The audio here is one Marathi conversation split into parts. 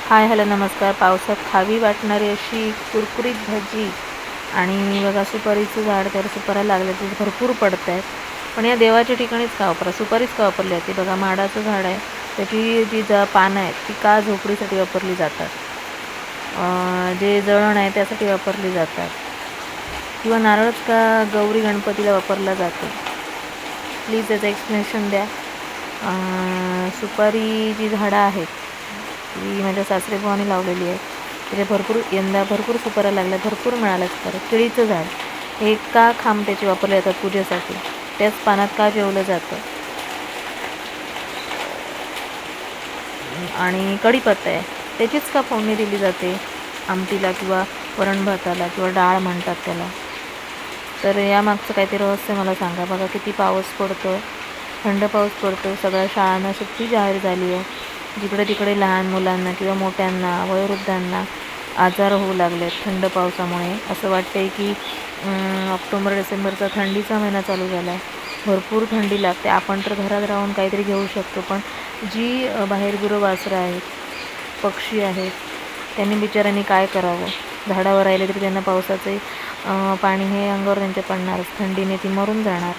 हाय हॅलो नमस्कार. पावसात खावी वाटणारी अशी कुरकुरीत भजी आणि बघा सुपारीचं झाड, तर सुपाऱ्या लागल्या तर भरपूर पडत आहेत. पण या देवाच्या ठिकाणीच का वापरा, सुपारीच का वापरली जाते बघा. माडाचं झाड आहे, त्याची जी पानं आहेत ती का झोपडीसाठी वापरली जातात, जे जळण आहे त्यासाठी वापरली जातात, किंवा नारळच का गौरी गणपतीला वापरला जातो. प्लीज याचं एक्सप्लेनेशन द्या. सुपारी जी झाडं आहेत ती माझ्या सासरे भावाने लावलेली आहे. त्याच्या यंदा भरपूर सुपाऱ्या लागल्या, भरपूर मिळाल्या सुपाऱ्या. केळीचं झाड हे का खांब त्याचे वापरले जातात पूजेसाठी, त्याच पानात का जेवलं जातं. आणि कढीपत्ता आहे, त्याचीच का फोडणी दिली जाते आमटीला किंवा वरण भाताला किंवा डाळ म्हणतात त्याला. तर यामागचं काहीतरी रहस्य मला सांगा. बघा किती पाऊस पडतो, थंड पाऊस पडतो, सगळ्या शाळांना सुट्टी जाहीर झाली आहे. जिकडे तिकडे लहान मुलांना किंवा मोठ्यांना, वयोवृद्धांना आजार होऊ लागले थंड पावसामुळे. असं वाटतंय की ऑक्टोबर डिसेंबरचा थंडीचा महिना चालू झाला आहे. भरपूर थंडी लागते. आपण तर घरात राहून काहीतरी घेऊ शकतो, पण जी बाहेर गुरं वासरं आहेत, पक्षी आहेत, त्यांनी बिचाऱ्यांनी काय करावं. झाडावर राहिले तरी त्यांना पावसाचे पाणी हे अंगावर त्यांच्या पडणारच, थंडीने ती मरून जाणार.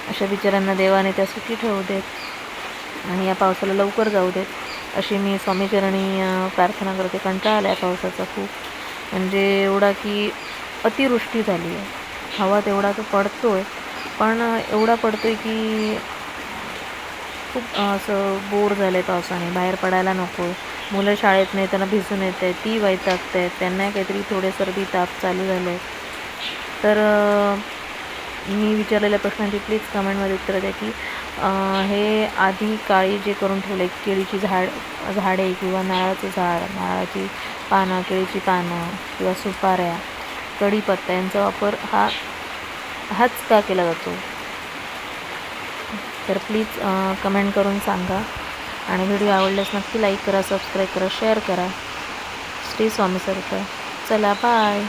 अशा बिचाऱ्यांना देवाने त्या सुखी ठेवू देत आणि या पावसाला लवकर जाऊ देत, अशी मी स्वामीचरणी प्रार्थना करते. कंटाळा आला आहे पावसाचा खूप, म्हणजे एवढा की अतिवृष्टी झाली आहे. हवा तेवढा तो पडतो आहे, पण एवढा पडतो आहे की खूप असं बोर झालं आहे पावसाने. बाहेर पडायला नको. मुलं शाळेत नाही, त्यांना भिजून येत आहे, ती वैतागत आहेत, त्यांना काहीतरी थोडे सर्दी ताप चालू झालं आहे. तर मी विचारलेल्या प्रश्नांची प्लीज कमेंटमध्ये उत्तर द्या की हे आधी काळी जे करून ठेवले, केळीची झाडे किंवा नारळाचं झाड, नारळाची पानं, केळीची पानं किंवा सुपाऱ्या, कढीपत्ता यांचा वापर हाच का केला जातो. तर प्लीज कमेंट करून सांगा. आणि व्हिडिओ आवडल्यास नक्की लाईक करा, सबस्क्राईब करा, शेअर करा. श्री स्वामी समर्थ. चला बाय.